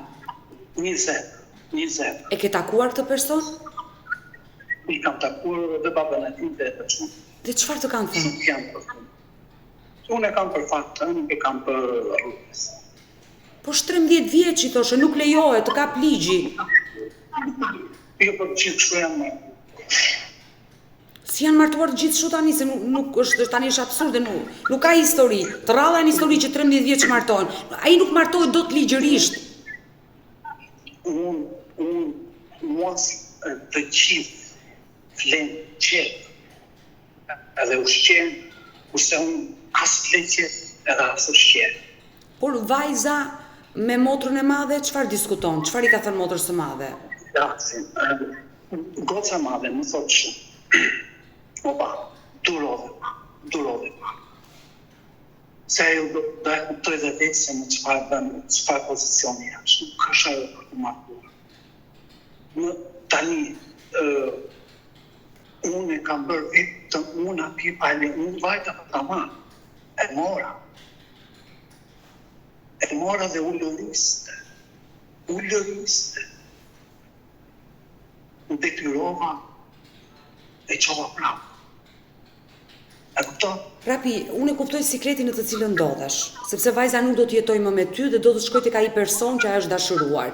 20.
E ke takuar këtë person?
I kam takuar dhe babën e tim dhe të shumë.
Dhe çfarë të kanë thënë?
Nuk jam për shumë. Unë e kam për faktë, nuk e kam për rrugës.
Po 13 vjeç i thoshe, nuk lejohet, të kap ligji.
Jo për gjithë kështu janë më.
Si janë martuar të gjithë shu tani, se nuk është tani është absurde, nuk ka histori. Të ralla janë histori që 13 vjeç martojnë. Ai nuk martohet dot ligjërisht.
Unë mos të gjithë flenë qetë edhe ushqenë, kurse unë asë flenë qetë edhe asë ushqenë.
Por vajza me motrën e madhe, çfarë diskuton? Çfarë i ka thënë motrës së madhe?
Grazie. Goca madhe më thotë shumë. Opa, durove pa. Se ajo do e kuptoj dhe vetë se në çfarë pozicioni jashtë. Nuk është ajo për të marrë. Në tani, unë e kam bërë vetëm unë api pale, unë vajta për ta marrë. E mora dhe u lëriste. U detyrova e qova prapë. E kupton?
Rapi, unë e kuptoj sikletin në të cilën ndodhesh, sepse vajza nuk do të jetojë më me ty dhe do të shkojë tek ai person që ajo është dashuruar.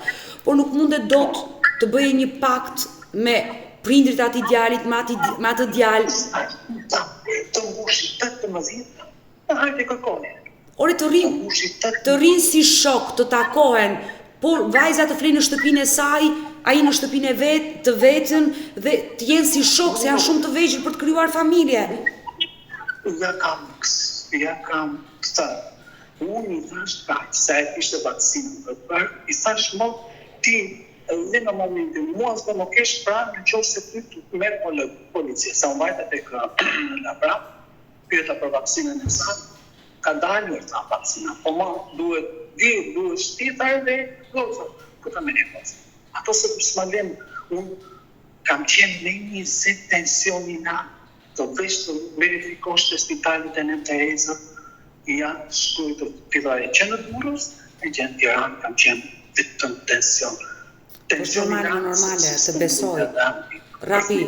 Por nuk mundet dot të bëje një pakt me prindrit e atij djalit, me atë djalë.
Të mbushi 18, hajde kërkoni.
Ore të rinë si shok, të takohen, por vajza të flenë në shtëpinë e saj, ai në shtëpinë e vet, të vetën dhe të jenë si shok, se janë shumë të vegjël për të krijuar familje.
Ja kam këtë. Unë i thash kaq, se e kishte vaksinën për të parë, i thash mo ti edhe në momentin mua s'do më kesh pranë në qoftë se ty të merr policia. Sa unë vajta tek labra, pyeta për vaksinën e saj, ka dalur ta vaksina, po ma duhet shtita edhe goca, po ta me një goca. Ato se s'ma lem, unë kam qenë në 20 tensionina, të veç të verifikosh të spitalit e në Tereza, janë shkuj të filloj që në Durrës, e që në Tiranë kam qenë vetëm tension.
Normale, të besoj. Rapi,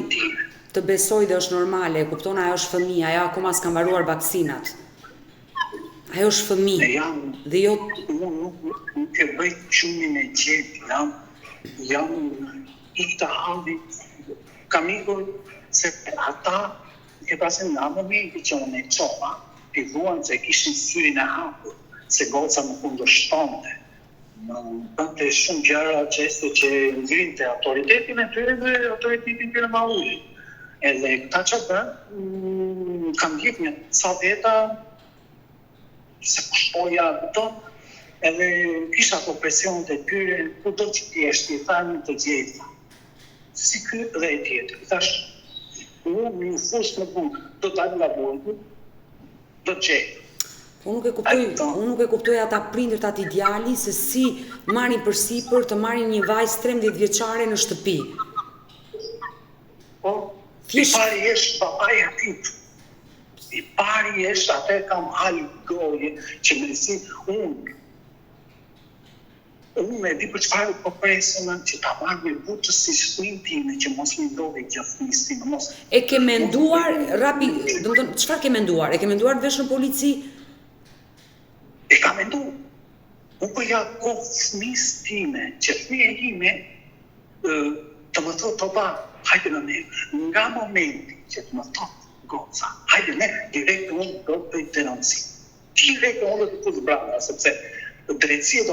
të besoj dhe është normale, kupton, ajo është fëmijë, ajo akoma s'ka mbaruar vaksinat. Ajo është fëmijë. Dhe jo
nuk e bëj qumin e gjetë, jam i të halli, kam ikur se ata ke pasin nga momenti që unë e qova, i dhuan se kishin syrin e hapur, se goca më kundërshtonte. Më bënte shumë gjëra qeste që ngrinte autoritetin e tyre dhe autoritetin tyre ma ujë. Edhe këta që bërë, kam gjithë një ca veta, se kushtoja këto, edhe kisha ato presionet e tyre, ku do që t'jeshtë, i thanë të gjitha. Si këtë dhe e tjetër, i thash, unë një fush në punë, do t'ajnë nga burgu, do t'gjejtë.
Unë nuk e kuptoj ata prindërt atij djali se si marrin përsipër të marrin një vajzë 13 vjeçare në shtëpi.
Po, i pari është babaj atit. I pari është atë kam halë goje që me si unë me di për çfarë po presën që ta marrë me butës si shkrinë time që mos më ndodhe gjafnisë time, mos.
E ke menduar, Rapi, domethënë çfarë ke menduar? E ke menduar të vesh në polici?
E ka menduar. Unë po ja ko fëmisë time, që fëmija ime të më thotë oba, hajde në ne, nga momenti që të më thotë goca, hajde ne, direkt unë do të denonci. Direkt unë do të pusë brava, sepse drejtësia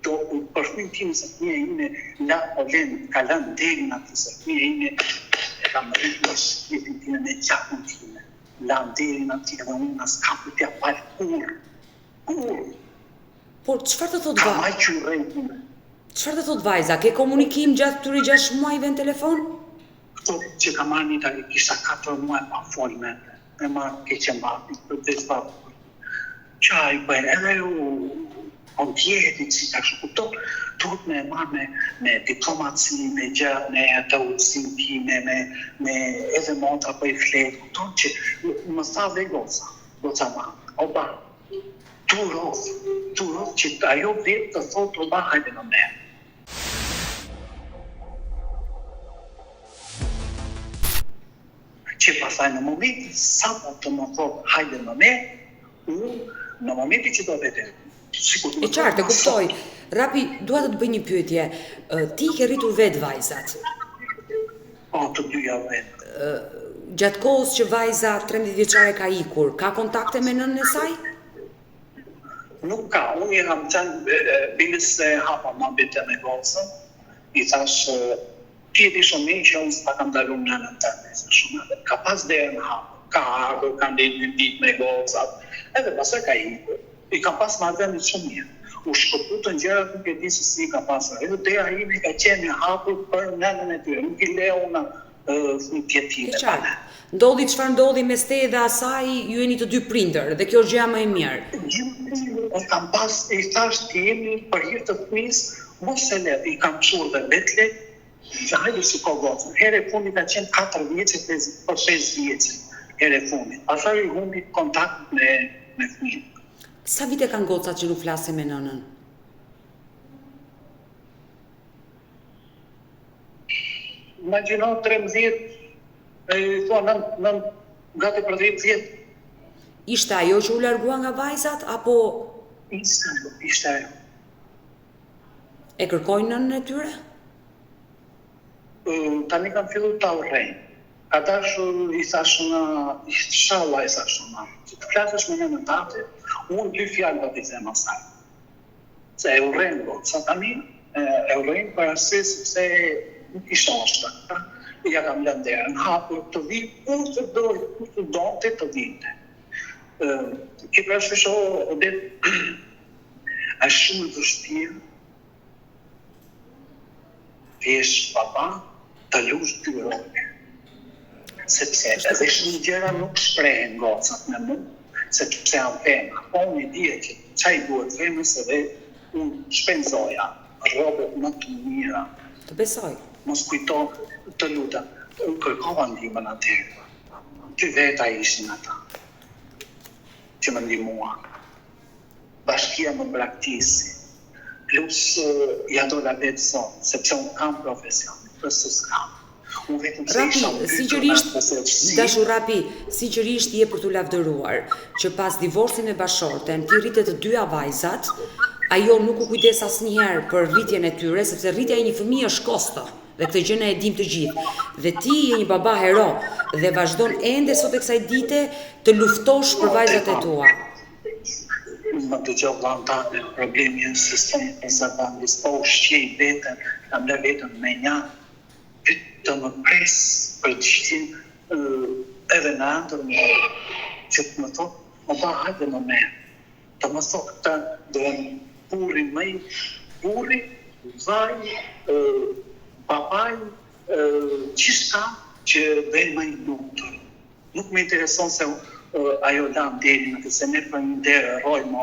do për fëmijën tim se fëmija ime la o lënë, ka lënë deri në atë se fëmija ime e ka më rritë në shkjetin time me gjakën time. La deri në atë dhe unë nësë ka për t'ja parë kur.
Por çfarë të thotë vajza?
Ka maj qërën.
Çfarë të thotë vajza? Ke komunikim gjatë këtyre 6 muajve në telefon?
Këto që ka marrë një tali, kisha 4 muaj pa folme, me marrë keqe mbati, për të zbabë. Qaj, bëjnë, edhe ju ontjeti që ka shukupto, duhet me marrë me diplomaci, me gjatë, me të utësim time, me edhe montra për i fletë, këto që më tha dhe goca ma, oba, tu roth që ajo vetë të thotë oba hajde në me. Që pasaj në momenti sa po të më thotë hajde në me, në momenti që do vete.
E qartë, e kuptoj. Rapi, dua të bëj një pyetje. Ti ke rritur vetë vajzat?
Po, të dyja vetë.
Gjatë kohës që vajza 13 vjeçare ka ikur, ka kontakte me nënën e saj?
Nuk ka, unë jam qenë bilës se hapa ma bete me gocën, i thash ti e di shumë mirë që unë s'pa kam dalur në anën tënde, shumë. Ka pas derën hapur, ka ardhur, ka ndërë një ditë me gocat, edhe pastaj ka ikur. I kam pas marrëdhënie shumë mirë. U shkëputën gjërat nuk e di se si ka pasur. Edhe dera ime ka qenë e hapur për nënën e tyre. Nuk I leu në tjetime.
Ndodhi çfarë ndodhi mes teje dhe asaj, ju jeni të dy prindër dhe kjo është gjëja më e mirë.
E kam pas, I thash ti jemi për hir të fëmijës, mos e le, I kam çuar dhe vetle, hajde si kogocën. Herë e fundit ka qenë 4 vjeçë për 5 vjeçë. Herë e fundit. Pastaj I humbi kontakt me fëmijën.
Sa vite kanë gocat që nuk flasin me nënën?
Imagjino 13, gati për 10 vjetë.
Ishte ajo që u largua nga vajzat, apo...
Ishte ajo.
E kërkojnë nënën e tyre?
Tani kam fillu ta urrejnë. Ata I thashuna, inshallah I thashuna, që të flasësh me nënën tate, unë 2 fjalë do t'i them asaj. Se e urrejnë goca tani, e urrejnë për arsye sepse nuk ishte ashtu. Ja kam lënë derën hapur të vi, kur të donte të vinte. Ki parasysh edhe është shumë e vështirë thjesht baba të lush dy role. Sepse edhe shumë gjëra nuk shprehen gocat me mu, sepse janë femra. Po unë I dije që çaj duhet femrës edhe unë shpenzoja rrobat më të mira.
Të besoj.
Mos kujto, të lutem, kërkova ndihmën atëherë. Ty veta ishin ata që më ndihmuan. Bashkia më braktisi. Plus ja dola vetë sot, sepse unë kam profesion, përse s'kam.
Rapi, sinqerisht, dashur Rapi, sinqerisht je për t'u lavdëruar që pas divorcin e bashorten ti rritet të dyja vajzat, ajo nuk u kujdes asnjëherë për rritjen e tyre, sepse rritja e një fëmijë është kosto. Dhe këtë gjë e dim të gjithë. Dhe ti je një baba hero dhe vazhdon ende sot e kësaj dite të luftosh për vajzat e tua.
Më të gjallë vantane, problemi në sistem e zabandis, po ushqej vetën, kam le vetën me një, të më pres për të shqin edhe në andër më, që të më thot, më ba hajde më me, të më thot këta dhe puri mëj, puri, vaj, babaj, qishka që dhe mëj lutër. Nuk me intereson se ajo dam deri në se ne për një derë rojmë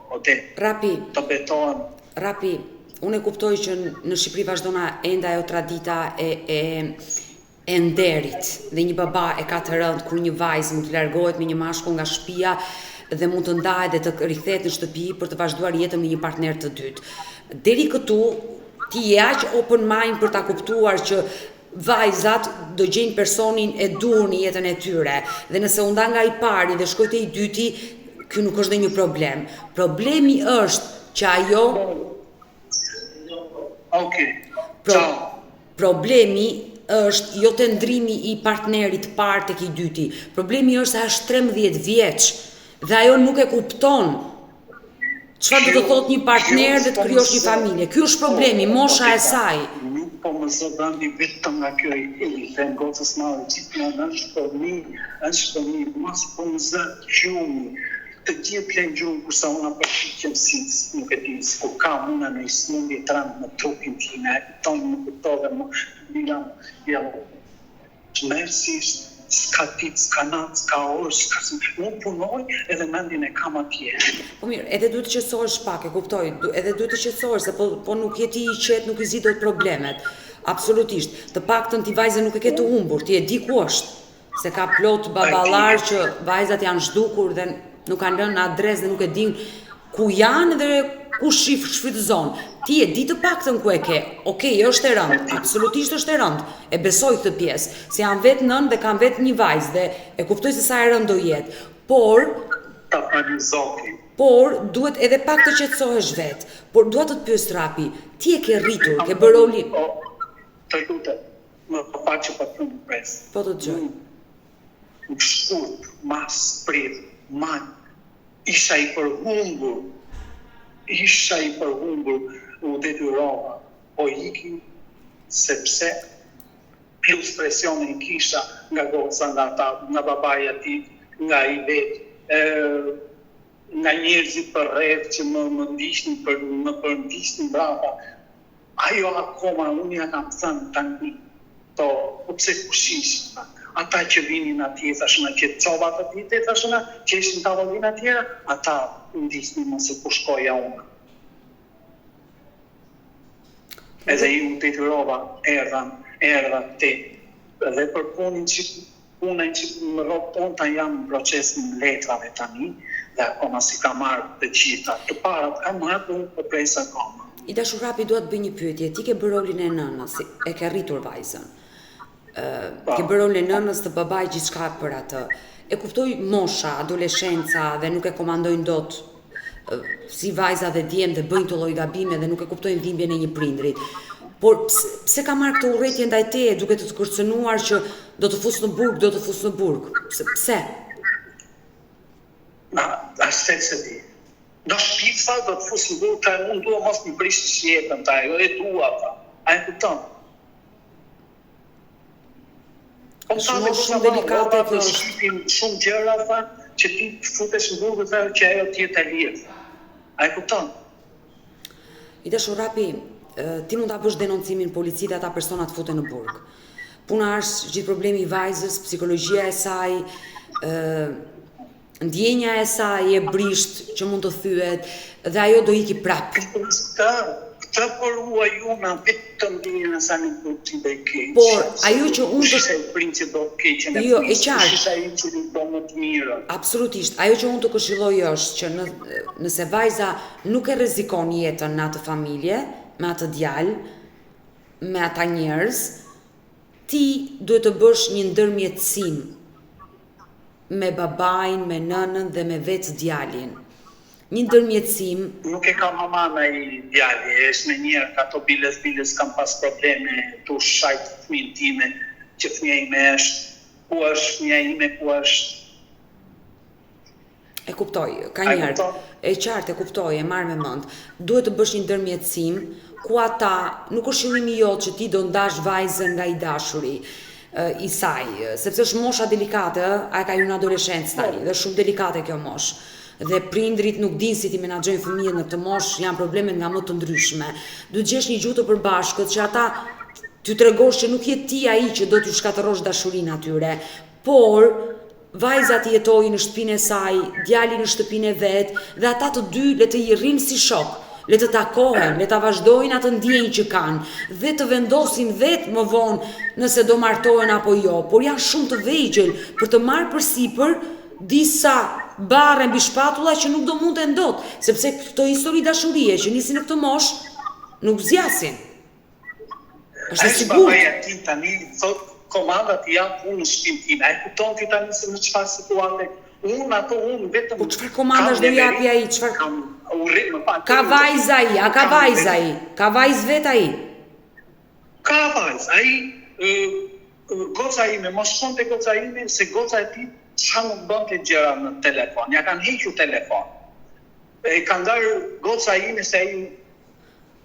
o de të betohen.
Rapi, unë e kuptoj që në Shqipëri vazhdona enda ajo tradita e nderit dhe një baba e ka të rënd kur një vajzë mund të largohet me një mashkull nga shtëpia dhe mund të ndahet dhe të rikthehet në shtëpi për të vazhduar jetën me një partner të dytë. Deri këtu ti je aq open mind për ta kuptuar që vajzat do gjejnë personin e dur në jetën e tyre dhe nëse u nda nga I pari dhe shkoj te I dyti, ky nuk është dhe një problem. Problemi është që ajo problemi është jo të ndrimi I partnerit parë tek I dyti. Problemi është se është 13 vjeç dhe ajo nuk e kupton çfarë do të thotë një partner dhe të krijosh një familje. Ky është problemi, mosha e saj.
Nuk po më zëdandi vetëm nga kjo I dhe në gocës madhe gjithë në është për një, mas po më zë gjumi. Të gjithë plenë gjumë kursa una përshqyqem si nuk e di, ku kam una në ismundi të randë në trupin time, tonë më këtove më bilam, që mërësisht, s'ka dit, s'ka natë, s'ka orë, nuk punoj edhe mendin e kam atje.
Po mirë, edhe duhet të qetësohesh pak, e kuptoj, edhe duhet të qetësohesh, se po nuk jeti I qetë, nuk I zi dot problemet. Absolutisht, të paktën ti vajze nuk e ke të humbur, ti e di ku është, se ka plot baballar që vajzat janë zhdukur dhe nuk kanë lënë adresë dhe nuk e din ku janë dhe ku shfrytëzon. Ti e di të paktën ku e ke. Okej, është e rëndë, absolutisht është e rëndë. E besoj këtë pjesë, se jam vetë nën dhe kam vetë një vajzë dhe e kuptoj se sa e rëndë do jetë. Por duhet edhe pak të qetësohesh vetë. Por dua të të pyes Rapi, ti e ke rritur, ke bërë rolin.
Të lutem, më pa që pa të më pres.
Po të dëgjoj.
Në shkurt, mas, prit, man, isha I përhumbur, u detyrova, po iki sepse plus presionin kisha nga goca, nga ata, nga babaja ti, nga i vetë, nga njerëzit për rreth që më ndishtin, më përndishtin brapa. Ajo akoma, unë ja kam thënë tani, po pse kushish, ata që vinin atje, thashëna që çobat atje, thashëna që ishin tavolina tjera, ata ndisnin më se ku shkoja unë. Edhe ju të detyrova, erdha te. Edhe për punën që më rrotë tonë ta jam në procesin letrave tani, dhe akoma si ka marrë të gjitha. Të parat ka marrë, unë po pres akoma.
I dashur Rapi, dua të bëj një pyetje. Ti ke bërë rolin e nënës, e ke rritur vajzën. Ke bërë rolin e nënës, të babaj gjithçka për atë. E kuptoj mosha, adoleshenca dhe nuk e komandojnë dot si vajza dhe djem dhe bëjnë të lloj gabime dhe nuk e kuptojnë dhimbjen e një prindrit. Por pse ka marrë këtë urrëtie ndaj teje duke të kërcënuar që do të fus në burg, Pse?
Ashtë se di. Do shpica do të fus në burg, unë dua mos më prishë jetën ta, jo e dua ta. A e kupton?
Shumë delikate kjo është.
Shumë gjëra tha që ti futesh në burg dhe që ajo të jetë e lirë. A e kupton?
I dashur Rapi, ti mund ta bësh denoncimin policit dhe ata persona të futen në burg. Puna është gjithë problemi i vajzës, psikologjia e saj, ndjenja e saj e brisht që mund të thyet dhe ajo do iki prap.
Këtë përrua ju në vetëm ndjenjën e saj në burg dhe i keq.
Por ajo që unë
të princi do të keqen e
jo, e qartë.
Ai që do më të mirë.
Absolutisht. Ajo që unë të këshilloj është që nëse vajza nuk e rrezikon jetën në atë familje, me atë djalë, me ata njerëz, ti duhet të bësh një ndërmjetësim me babain, me nënën dhe me vetë djalin. Një ndërmjetësim.
Nuk e ka mamana i djali, është në njerë, ka to biles, kam pas probleme, tu shajtë fëmijën time, që fëmija ime është, ku është fëmija ime, ku është.
E kuptoj, ka njerë, e qartë e kuptoj, e marrë me mend. Duhet të bësh një ndërmjetësim ku ata, nuk është qëllimi jot që ti do ndash vajzën nga i dashuri i saj, sepse është mosha delikate, a ka ju në adoleshencë tani, dhe shumë delikate kjo mosh. Dhe prindrit nuk din si ti menaxhojnë fëmijët në këtë mosh, janë probleme nga më të ndryshme. Duhet gjesh një gjuhë të përbashkët që ata t'ju tregosh që nuk je ti ai që do t'ju shkatërrosh dashurinë atyre, por vajza të jetojë në shtëpinë e saj, djali në shtëpinë e vet, dhe ata të dy le të rrinë si shok, le të takohen, le ta vazhdojnë atë ndjenjë që kanë dhe të vendosin vetë më vonë nëse do martohen apo jo, por janë shumë të vegjël për të marrë përsipër disa barre mbi shpatulla që nuk do munden dot, sepse këto histori dashurie që nisin në këtë moshë nuk zgjasin. Është e sigurt.
Babaja ti tani thot komandat janë punë në shtëpinë time. Ai kupton ti tani se në çfarë situate unë vetëm.
Po çfarë komandash do japi ai? Çfarë? Ka vajza ai, ka vajza ai. Ka vajzë vet ai.
Ka vajzë ai. Goca ime, mos shkonte goca ime se goca e tij çfarë nuk bënte gjëra në telefon. Ja kanë hequr telefon. E kanë ndarë goca ime se ai.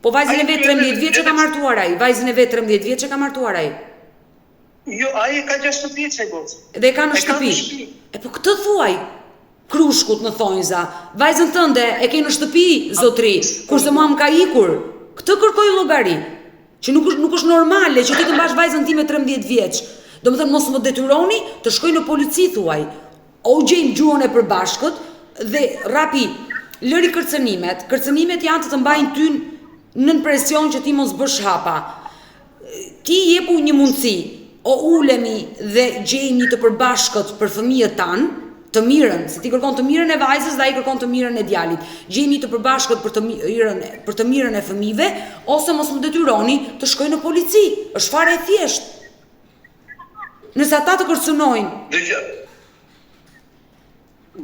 Po vajzën e vet 13 vjeç ka martuar ai. Vajzën e vet 13 vjeç ka martuar ai.
Jo, ai ka 16 vjeç e goca.
Dhe ka në shtëpi. E po këtë thuaj. Krushkut në thonjza. Vajzën tënde e ke në shtëpi, zotri, kurse mua më ka ikur. Këtë kërkoj llogari. Që nuk është normale që ti të mbash vajzën time 13 vjeç. Domethënë mos më detyroni të shkoj në polici thuaj. O gjejmë gjuhën e përbashkët dhe Rapi, lëri kërcënimet. Kërcënimet janë të mbajnë ty nën presion që ti mos bësh hapa. Ti jepu një mundësi, o ulemi dhe gjejmë një të përbashkët për fëmijët tanë, të mirën, se ti kërkon të mirën e vajzës dhe ai kërkon të mirën e djalit. Gjejmë një të përbashkët për të mirën e fëmijëve, ose mos më detyroni të shkoj në polici. Është fare e thjeshtë. Nëse ata të kërcënojnë.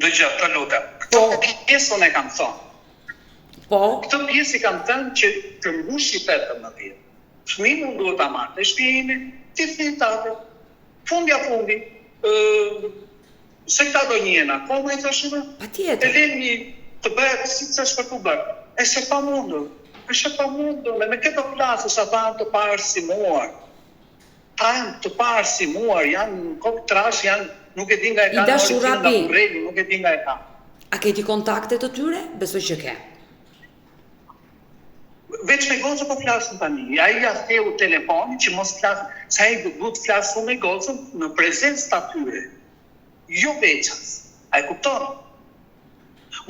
Dëgjoj, të lutem. Këtë pjesën e kam thënë.
Po.
Këtë pjesë i kam thënë që të mbushi 18. Fëmijë nuk duhet ta marrë të shtëpinë, ti fitate. Fundi. Se këta do njena, po me të shumë?
Patjetër.
E lemi të bërë, si të shpër të bërë. E se pa mundur, me këtë klasës ata të parë si muar. ta janë të parësimuar, janë kokë trash, janë nuk e di nga e ka
Ida Shurapi,
nuk e di nga e ka.
A ke ti kontakte të tyre? Besoj që ke.
Veç me gocën po flasën tani. Ai ja theu telefonin që mos flasë, sa ai duhet flasë me gocën në prezencë të atyre. Jo veças. A e kupton?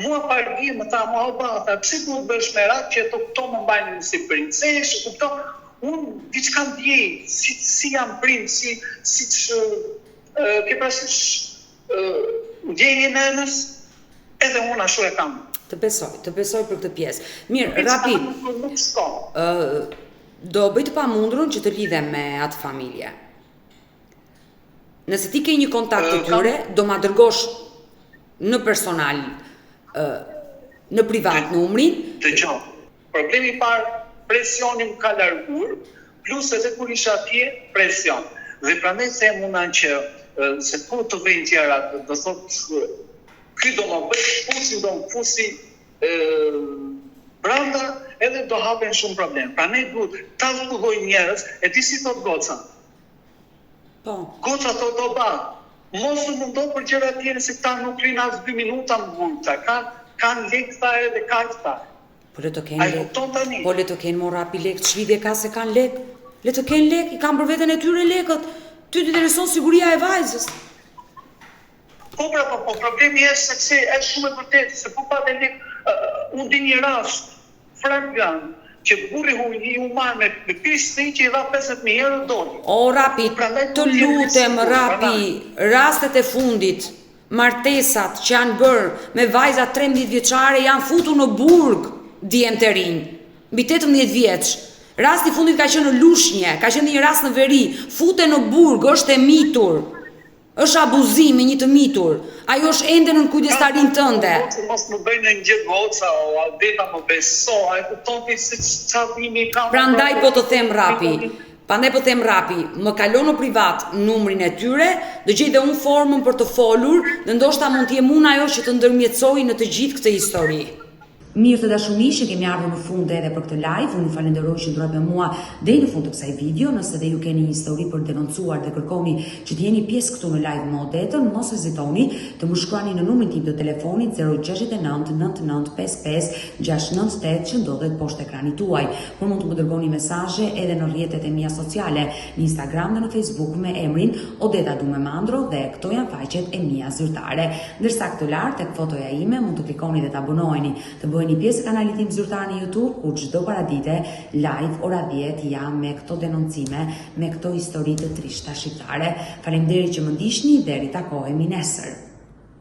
Mua pargi më tha, mua bata, pse duhet bësh merak që këto më mbajnë si princeshë, kupton? Unë diçka ndjej, si jam princë, ke parasysh ndjenjën e nënës, edhe unë ashtu e kam.
Të besoj për këtë pjesë. Mirë, Rapi, do bëj të pamundurën që të lidhem me atë familje. Nëse ti ke një kontakt të tyre, do ma dërgosh në personal, në privat numrin.
Dëgjoj. Problemi i parë, presioni më ka largur, plus edhe kur isha atje, presion. Dhe prandaj them unë që se po të vejnë tjera, do thotë ky do më bëj fusi, do më fusi branda, edhe do hapen shumë problem. Pra ne duhet ta zbudoj njerëz, e di si thot goca.
Po.
Goca thot do ba, mos u mundo për gjëra tjera se këta nuk rinë as 2 minuta më burta. Kanë lekë tha edhe kaq tha.
Po le të kenë lekë. Po le të kenë mora pi lekë, ç'vidhje ka se kanë lekë. Le të kenë lekë, i kanë për veten e tyre lekët. Ty të intereson siguria e vajzës.
Po, problemi është se është shumë e vërtetë, se po patë lekë, unë di një rast, flagrant, që burri i human me pisë që i dha 50.000 euro doli.
O, Rapi, të lutem, Rapi, rastet e fundit, martesat që janë bërë me vajza 13 vjeçare janë futur në burg, djemë të rinj, mbi 18 vjeç. Rasti fundit ka qenë në Lushnje, ka qenë një rast në Veri, fute në burg, është e mitur. Është abuzim me një të mitur. Ajo është ende në kujdestarin tënde.
Mos më bëjnë në një goca o Albeta më beso, a e kupton ti se çfarë kam.
Prandaj po të them Rapi, më kalon në privat numrin e tyre, do gjej dhe unë formën për të folur, dhe ndoshta mund të jem unë ajo që të ndërmjetësoj në të gjithë këtë histori. Mirë të dashurishë, kemi ardhur në fund edhe për këtë live. Unë falenderoj që ndrojt me mua deri në fund të kësaj video. Nëse dhe ju keni një histori për denoncuar dhe kërkoni që të jeni pjesë këtu në live më odetën, mos hezitoni të më shkruani në numrin tim të telefonit 069 99 55 698 që ndodhet poshtë ekranit tuaj. Por mund të më dërgoni mesazhe edhe në rrjetet e mia sociale, në Instagram dhe në Facebook me emrin Odeta Dumemandro, dhe këto janë faqet e mia zyrtare. Ndërsa këtu lart tek fotoja ime mund të klikoni dhe të abonoheni, të bëheni pjesë e kanalit tim zyrtar në YouTube, ku çdo paradite live ora 10 jam me këto denoncime, me këto histori të trishta shqiptare. Faleminderit që më ndiqni, deri takohemi nesër.